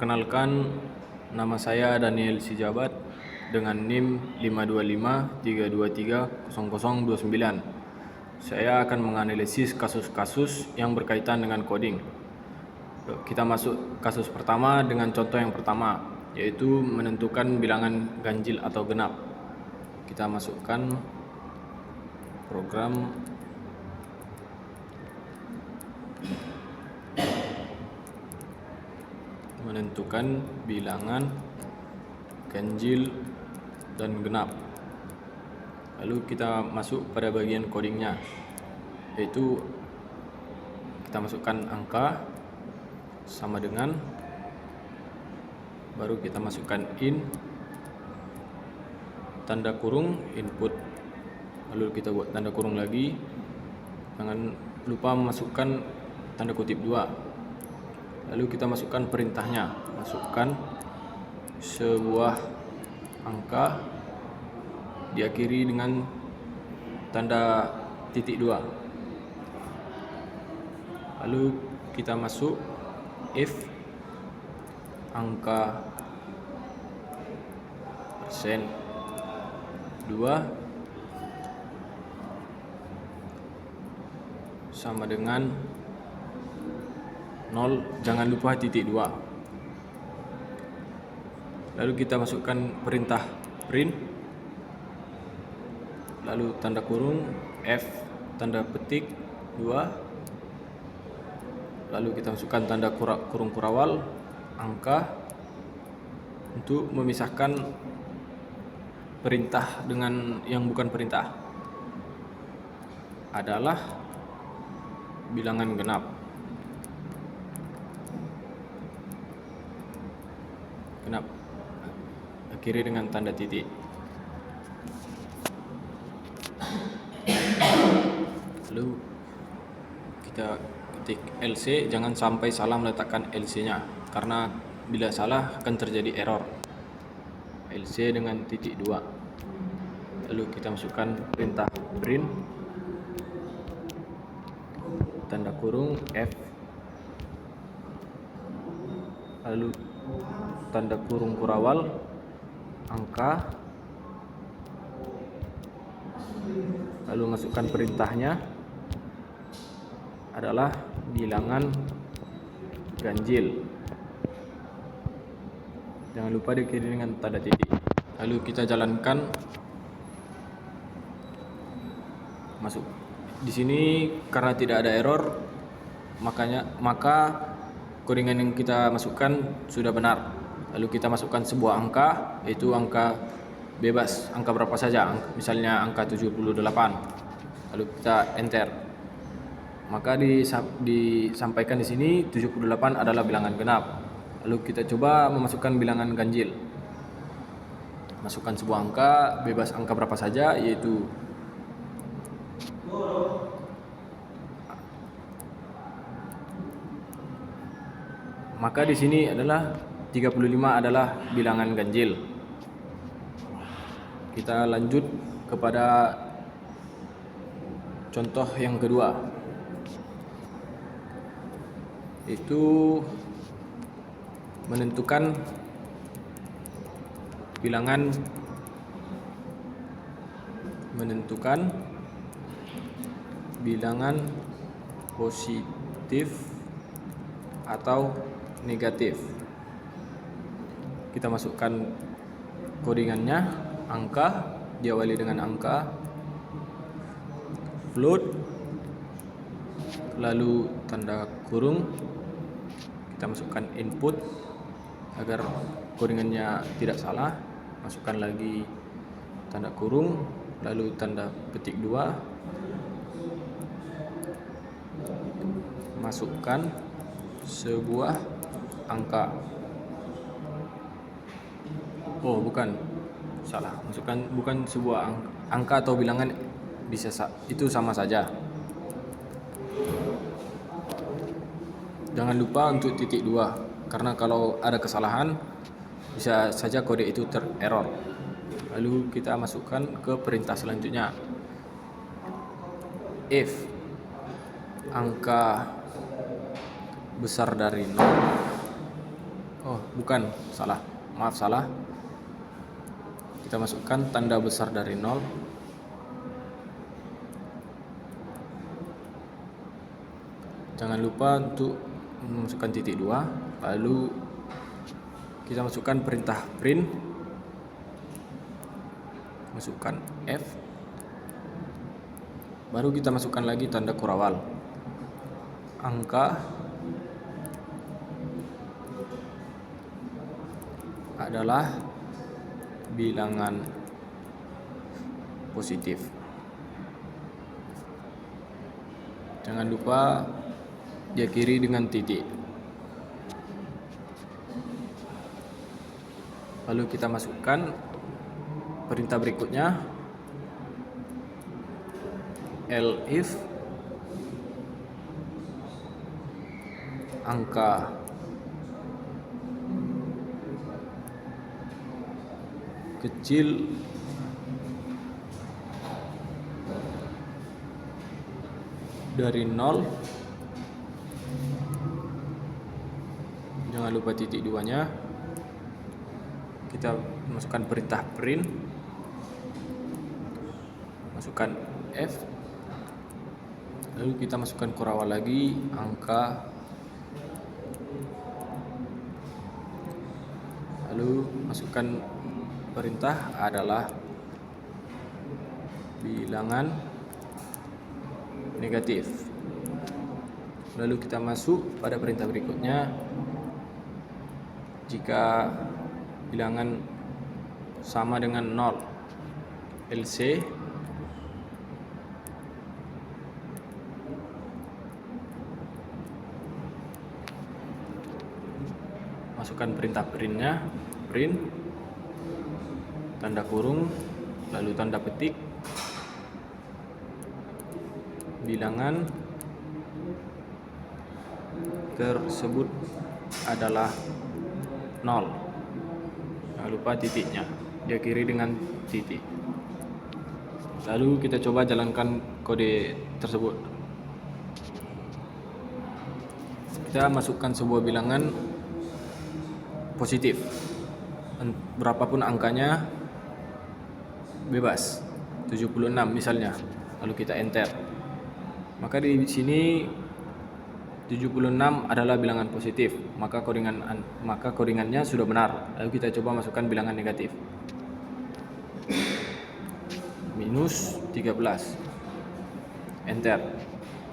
Perkenalkan, nama saya Daniel Sijabat dengan NIM 52532300029. Saya akan menganalisis kasus-kasus yang berkaitan dengan coding. Kita masuk kasus pertama dengan contoh yang pertama, yaitu menentukan bilangan ganjil atau genap. Kita masukkan program menentukan bilangan ganjil dan genap. Lalu kita masuk pada bagian codingnya, yaitu kita masukkan angka sama dengan, baru kita masukkan in tanda kurung input, lalu kita buat tanda kurung lagi. Jangan lupa memasukkan tanda kutip 2. Lalu kita masukkan perintahnya, masukkan sebuah angka diakhiri dengan tanda titik 2. Lalu kita masuk if angka persen 2 sama dengan 0, jangan lupa titik 2. Lalu kita masukkan perintah print, lalu tanda kurung F tanda petik 2, lalu kita masukkan tanda kurung kurawal angka untuk memisahkan perintah dengan yang bukan perintah adalah bilangan genap. Genap akhiri dengan tanda titik. Lalu kita ketik LC, jangan sampai salah meletakkan LC nya, karena bila salah akan terjadi error. LC dengan titik 2. Lalu kita masukkan perintah print tanda kurung F, lalu tanda kurung kurawal angka, lalu masukkan perintahnya adalah bilangan ganjil. Jangan lupa diakhiri dengan tanda titik. Lalu kita jalankan. Masuk di sini karena tidak ada error, maka codingan yang kita masukkan sudah benar. Lalu kita masukkan sebuah angka, yaitu angka bebas, angka berapa saja, misalnya angka 78. Lalu kita enter. Maka disampaikan di sini 78 adalah bilangan genap. Lalu kita coba memasukkan bilangan ganjil. Masukkan sebuah angka bebas, angka berapa saja, yaitu maka di sini adalah 35 adalah bilangan ganjil. Kita lanjut kepada contoh yang kedua, itu menentukan bilangan positif atau negatif. Kita masukkan codingannya, angka diawali dengan angka, float, lalu tanda kurung. Kita masukkan input agar codingannya tidak salah. Masukkan lagi tanda kurung, lalu tanda petik 2. Masukkan sebuah angka. Oh, bukan, salah. Masukkan bukan sebuah angka atau bilangan, bisa itu sama saja. Jangan lupa untuk titik 2, karena kalau ada kesalahan bisa saja kode itu tererror. Lalu kita masukkan ke perintah selanjutnya. If angka besar dari 0, bukan, salah, maaf, salah. Kita masukkan tanda besar dari 0. Jangan lupa untuk memasukkan titik 2. Lalu kita masukkan perintah print, masukkan F, baru kita masukkan lagi tanda kurawal. Angka adalah bilangan positif. Jangan lupa diakhiri dengan titik. Lalu kita masukkan perintah berikutnya, elif angka kecil dari 0. Jangan lupa titik 2-nya. Kita masukkan perintah print, masukkan F, lalu kita masukkan kurawal lagi, angka, lalu masukkan perintah adalah bilangan negatif. Lalu kita masuk pada perintah berikutnya. Jika bilangan sama dengan 0, LC masukkan perintah printnya, print, tanda kurung, lalu tanda petik, bilangan tersebut adalah 0. Jangan lupa titiknya, diakhiri dengan titik. Lalu kita coba jalankan kode tersebut. Kita masukkan sebuah bilangan positif, berapapun angkanya, bebas, 76 misalnya. Lalu kita enter. Maka di sini 76 adalah bilangan positif, maka codingannya sudah benar. Lalu kita coba masukkan bilangan negatif, minus 13, enter.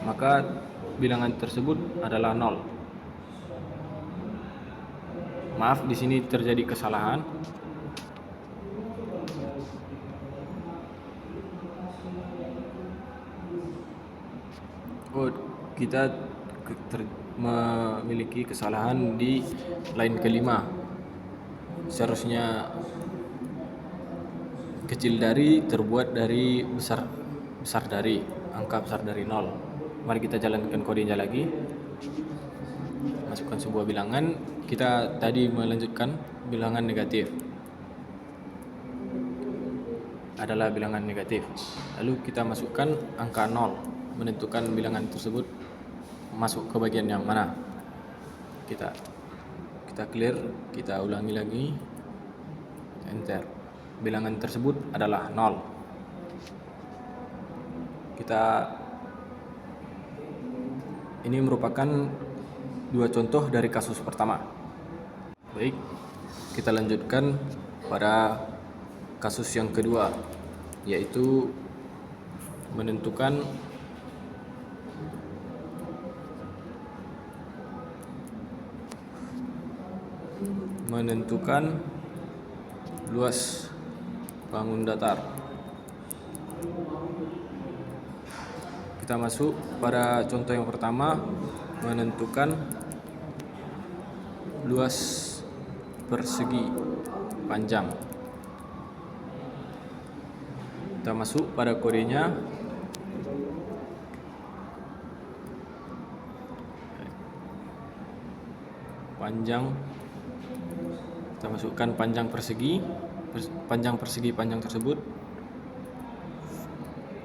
Maka bilangan tersebut adalah 0. Maaf, di sini terjadi kesalahan. Oh, kita memiliki kesalahan di line kelima. Seharusnya kecil dari terbuat dari besar dari, angka besar dari 0. Mari kita jalankan kodenya lagi. Masukkan sebuah bilangan. Kita tadi melanjutkan bilangan negatif, adalah bilangan negatif. Lalu kita masukkan angka 0, menentukan bilangan tersebut masuk ke bagian yang mana. Kita clear, kita ulangi lagi, enter. Bilangan tersebut adalah 0. Ini merupakan dua contoh dari kasus pertama. Baik, kita lanjutkan pada kasus yang kedua, yaitu menentukan luas bangun datar. Kita masuk pada contoh yang pertama, menentukan luas persegi panjang. Kita masuk pada kodenya. Panjang, kita masukkan panjang persegi panjang tersebut.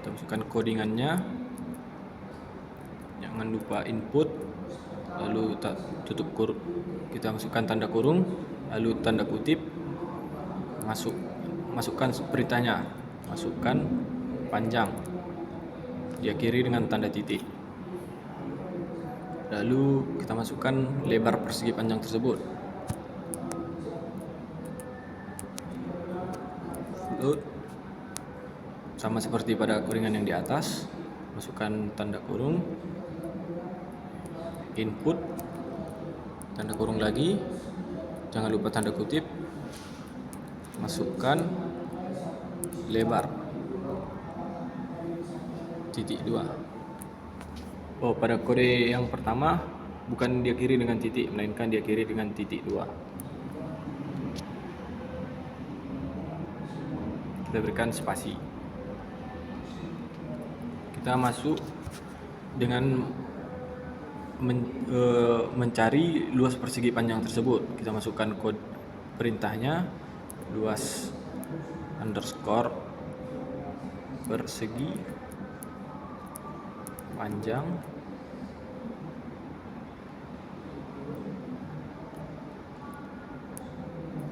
Kita masukkan codingannya. Jangan lupa input, lalu tutup kita masukkan tanda kurung, lalu tanda kutip, masukkan perintahnya, masukkan panjang, diakhiri dengan tanda titik. Lalu kita masukkan lebar persegi panjang tersebut. Lalu sama seperti pada kuringan yang di atas, masukkan tanda kurung, input, tanda kurung lagi, jangan lupa tanda kutip, masukkan lebar titik 2. Oh, pada kode yang pertama bukan diakhiri dengan titik, melainkan diakhiri dengan titik 2. Kita berikan spasi. Kita masuk dengan mencari luas persegi panjang tersebut. Kita masukkan kode perintahnya, luas underscore persegi panjang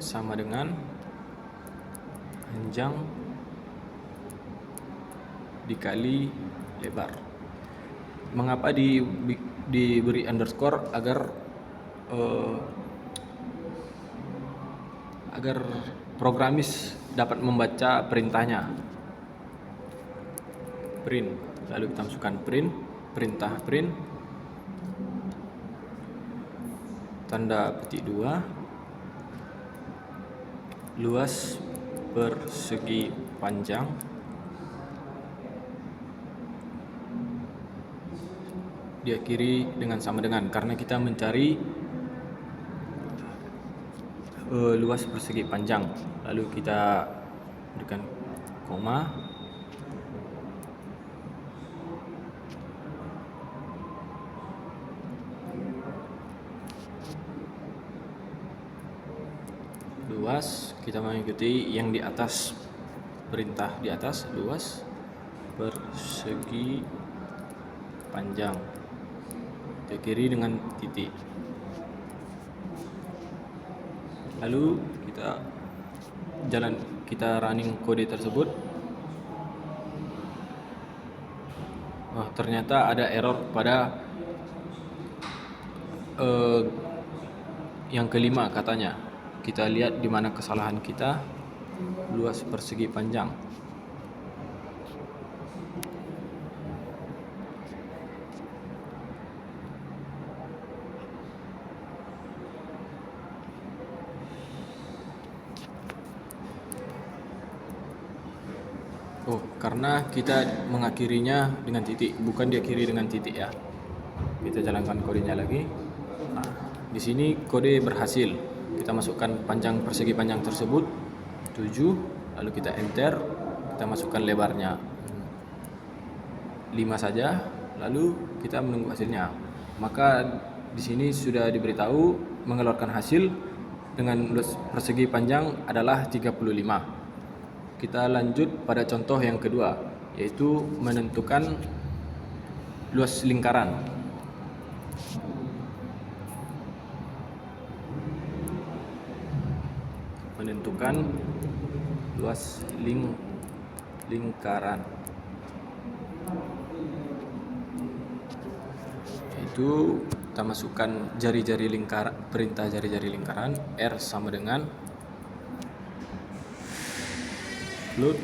sama dengan panjang dikali lebar. Mengapa diberi underscore? Agar programis dapat membaca perintahnya. Print, lalu kita masukkan perintah print, tanda petik 2, luas persegi panjang diakhiri dengan sama dengan, karena kita mencari luas persegi panjang. Lalu kita berikan koma, luas, kita mengikuti yang di atas, perintah di atas, luas persegi panjang diakhiri dengan titik. Lalu kita running kode tersebut. Oh, ternyata ada error pada yang kelima katanya. Kita lihat di mana kesalahan kita, luas persegi panjang. Oh, karena kita mengakhirinya dengan titik, bukan diakhiri dengan titik ya. Kita jalankan kodenya lagi. Nah, di sini kode berhasil. Kita masukkan panjang persegi panjang tersebut 7, lalu kita enter, kita masukkan lebarnya 5 saja, lalu kita menunggu hasilnya. Maka di sini sudah diberitahu mengeluarkan hasil dengan luas persegi panjang adalah 35. Kita lanjut pada contoh yang kedua, yaitu menentukan luas lingkaran. Menentukan luas lingkaran. Yaitu kita masukkan jari-jari lingkaran, perintah jari-jari lingkaran, R sama dengan float.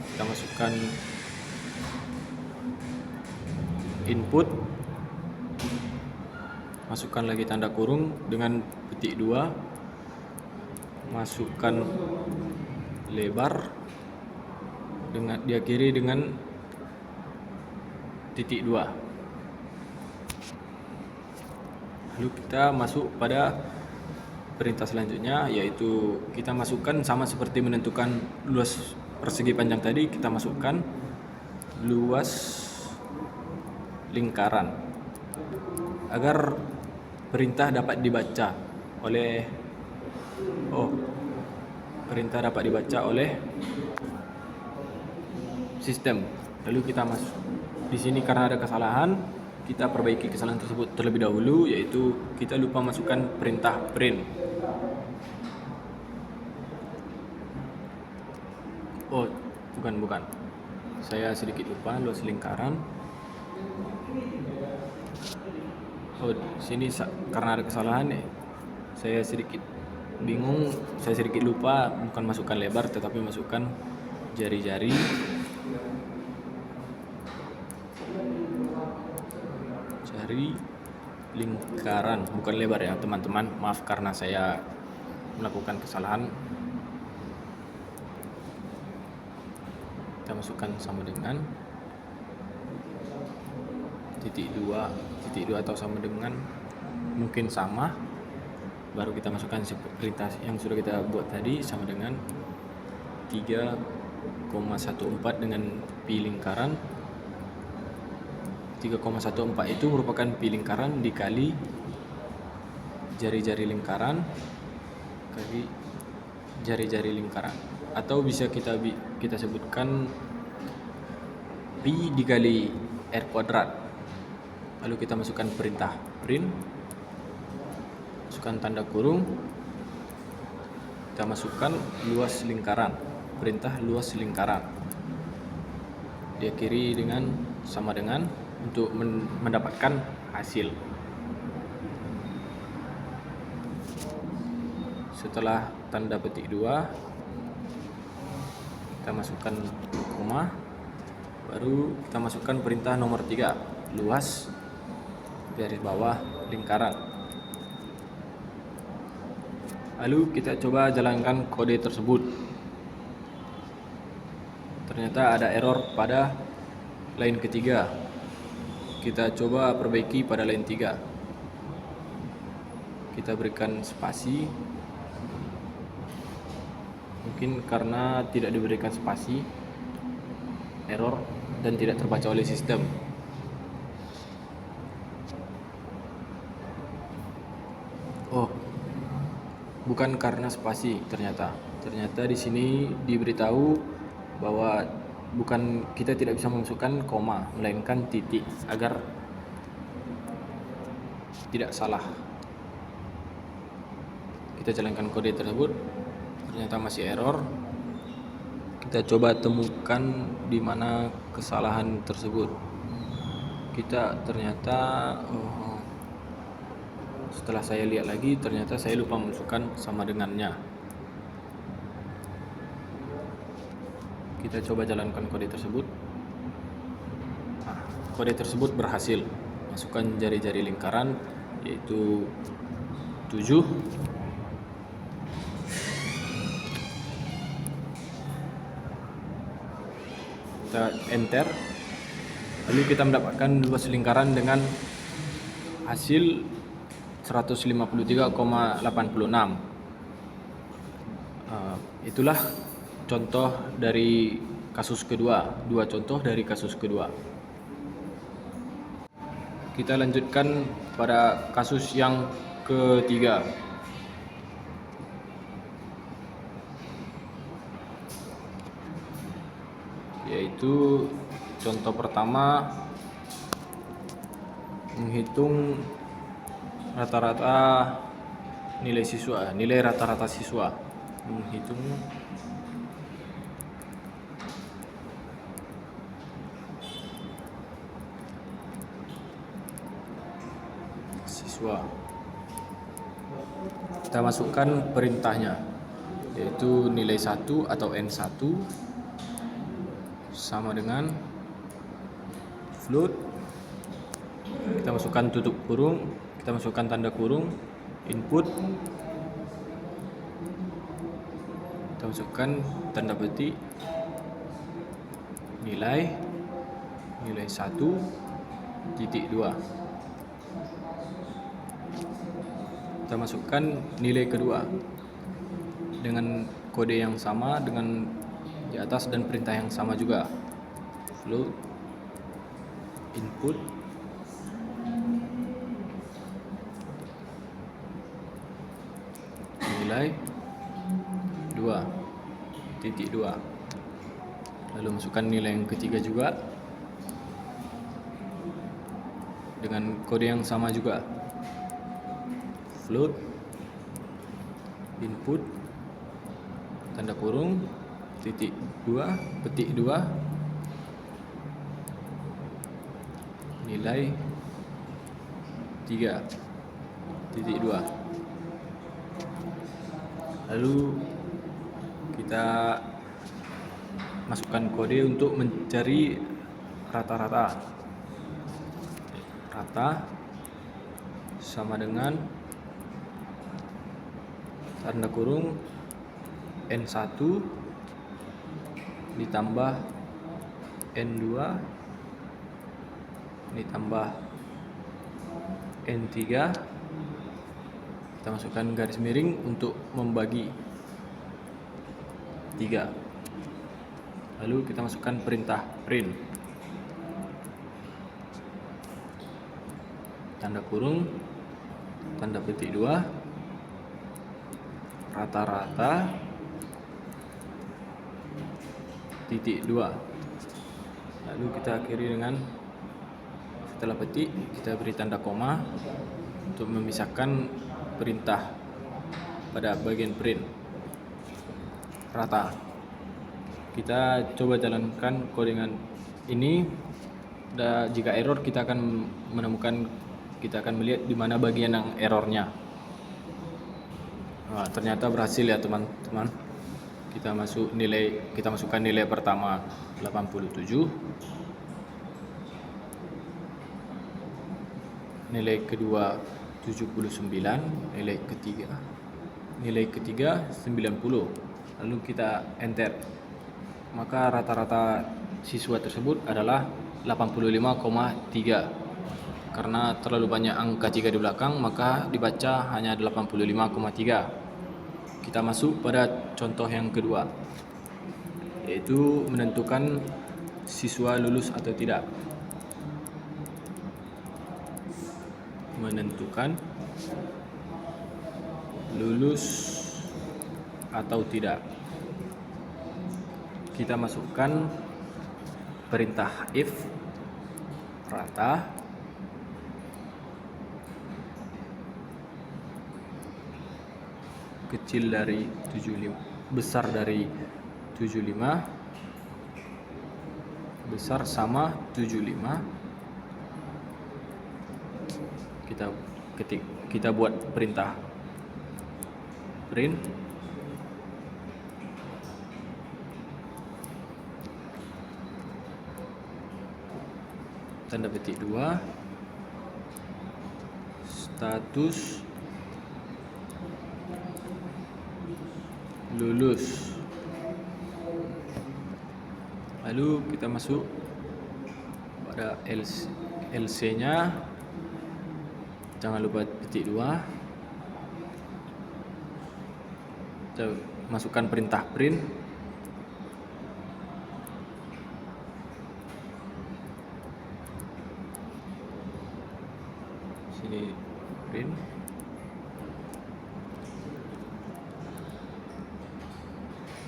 Kita masukkan input, masukkan lagi tanda kurung dengan petik 2, masukkan lebar dengan diakhiri dengan titik 2. Lalu kita masuk pada perintah selanjutnya, yaitu kita masukkan sama seperti menentukan luas persegi panjang tadi, kita masukkan luas lingkaran agar perintah dapat dibaca oleh sistem. Lalu kita masuk di sini karena ada kesalahan, kita perbaiki kesalahan tersebut terlebih dahulu, yaitu kita lupa masukkan perintah print. Oh, bukan. Saya sedikit lupa luas lingkaran. Oh, sini karena ada kesalahan nih. Saya sedikit bingung, saya sedikit lupa, bukan masukkan lebar tetapi masukkan jari-jari. Jari lingkaran, bukan lebar ya teman-teman. Maaf karena saya melakukan kesalahan. Kita masukkan sama dengan titik dua atau sama dengan, mungkin sama, baru kita masukkan perintah yang sudah kita buat tadi sama dengan 3,14 dengan pi lingkaran. 3,14 itu merupakan pi lingkaran dikali jari-jari lingkaran kali jari-jari lingkaran, atau bisa kita sebutkan pi dikali r kuadrat. Lalu kita masukkan perintah print, masukkan tanda kurung, kita masukkan luas lingkaran, perintah luas lingkaran, diakhiri dengan sama dengan untuk mendapatkan hasil. Setelah tanda petik 2, kita masukkan koma, baru kita masukkan perintah nomor 3, luas garis bawah lingkaran. Lalu kita coba jalankan kode tersebut. Ternyata ada error pada line ketiga. Kita coba perbaiki pada line 3. Kita berikan spasi. Mungkin karena tidak diberikan spasi, error dan tidak terbaca oleh sistem. Oh, bukan karena spasi ternyata. Ternyata di sini diberitahu bahwa kita tidak bisa memasukkan koma, melainkan titik agar tidak salah. Kita jalankan kode tersebut, ternyata masih error. Kita coba temukan di mana kesalahan tersebut. Kita ternyata setelah saya lihat lagi, ternyata saya lupa memasukkan sama dengannya. Kita coba jalankan kode tersebut. Kode tersebut berhasil. Masukkan jari-jari lingkaran, yaitu 7. Kita enter. Lalu kita mendapatkan luas lingkaran dengan hasil 153,86. Itulah contoh dari kasus kedua, 2 contoh dari kasus kedua. Kita lanjutkan pada kasus yang ketiga. Yaitu contoh pertama, menghitung rata-rata nilai rata-rata siswa. Menghitung siswa. Kita masukkan perintahnya, yaitu nilai 1 atau N1 sama dengan float. Kita masukkan tutup kurung, kita masukkan tanda kurung, input, kita masukkan tanda petik, nilai 1.2. Kita masukkan nilai kedua dengan kode yang sama dengan di atas dan perintah yang sama juga. Float, input, nilai 2.2. Lalu masukkan nilai yang ketiga juga. dengan kode yang sama juga. Float input tanda kurung titik 2 petik 2 nilai 3 titik 2. Lalu kita masukkan kode untuk mencari rata-rata. Rata sama dengan tanda kurung N1 ditambah N2 ditambah N3. Kita masukkan garis miring untuk membagi 3. Lalu kita masukkan perintah print tanda kurung tanda petik 2 rata-rata titik 2. Lalu kita akhiri dengan setelah petik kita beri tanda koma untuk memisahkan perintah pada bagian print rata. Kita coba jalankan codingan ini. Jika error kita akan melihat di mana bagian yang errornya. Nah, ternyata berhasil ya teman-teman. Kita masukkan nilai pertama 87, nilai kedua 79, nilai ketiga 90. Lalu kita enter. Maka rata-rata siswa tersebut adalah 85,3. Karena terlalu banyak angka 3 di belakang, maka dibaca hanya 85,3. Kita masuk pada contoh yang kedua, yaitu menentukan siswa lulus atau tidak. Menentukan lulus atau tidak. Kita masukkan perintah if rata kecil dari 75, besar dari 75, besar sama 75. Kita buat perintah print tanda petik 2 status lulus. Lalu kita masuk pada LC nya, jangan lupa petik 2. Kita masukkan perintah print sini, print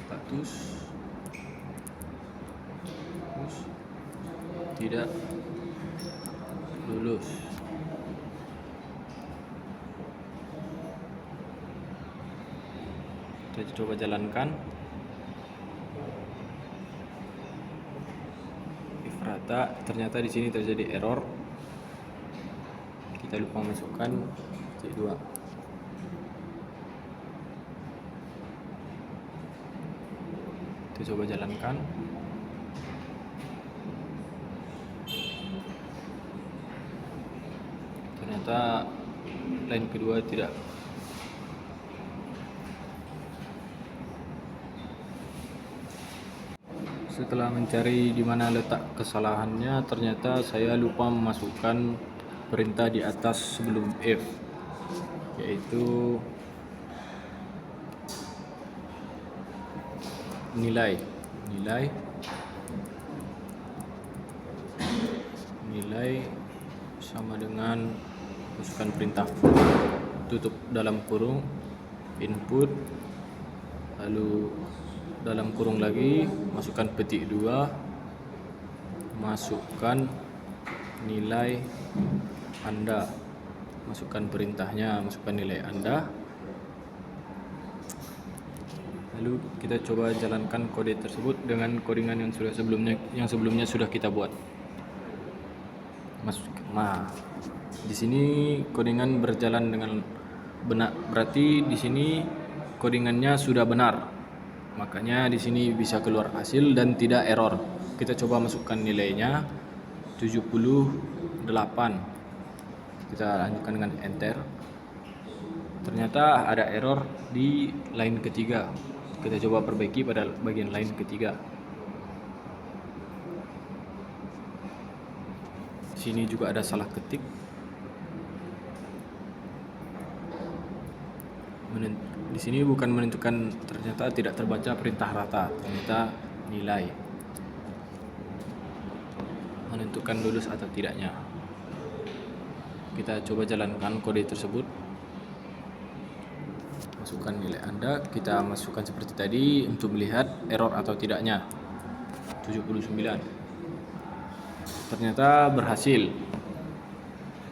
status tidak lulus. Kita coba jalankan. If rata, ternyata di sini terjadi error. Kita lupa masukkan titik 2. Kita coba jalankan. Ternyata line kedua tidak. Setelah mencari di mana letak kesalahannya, ternyata saya lupa memasukkan perintah di atas sebelum if, yaitu nilai sama dengan masukkan perintah tutup dalam kurung input, lalu dalam kurung lagi masukkan petik 2, masukkan nilai Anda, masukkan perintahnya, masukkan nilai Anda. Lalu kita coba jalankan kode tersebut dengan codingan yang sebelumnya sudah kita buat. Di sini codingan berjalan dengan benar, berarti di sini codingannya sudah benar. Makanya di sini bisa keluar hasil dan tidak error. Kita coba masukkan nilainya 78. Kita lanjutkan dengan enter. Ternyata ada error di line ketiga. Kita coba perbaiki pada bagian line ketiga. Sini juga ada salah ketik. Di sini bukan menentukan, ternyata tidak terbaca perintah rata, ternyata nilai menentukan lulus atau tidaknya. Kita coba jalankan kode tersebut. Masukkan nilai Anda, kita masukkan seperti tadi untuk melihat error atau tidaknya. 79. Ternyata berhasil.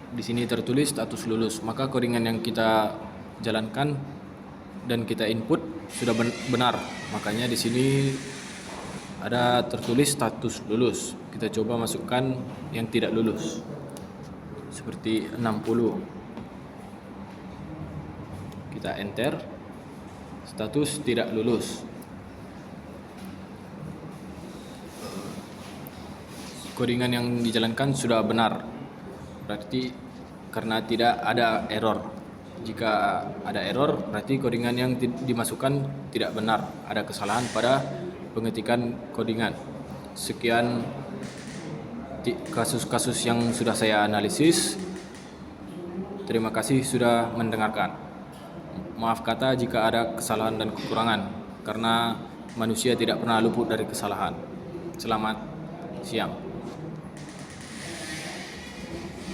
Di sini tertulis status lulus, maka codingan yang kita jalankan dan kita input sudah benar. Makanya di sini ada tertulis status lulus. Kita coba masukkan yang tidak lulus. Seperti 60. Kita enter. Status tidak lulus. Codingan yang dijalankan sudah benar. Berarti karena tidak ada error. Jika ada error, berarti codingan yang dimasukkan tidak benar. Ada kesalahan pada pengetikan codingan. Sekian kasus-kasus yang sudah saya analisis. Terima kasih sudah mendengarkan. Maaf kata jika ada kesalahan dan kekurangan, karena manusia tidak pernah luput dari kesalahan. Selamat siang.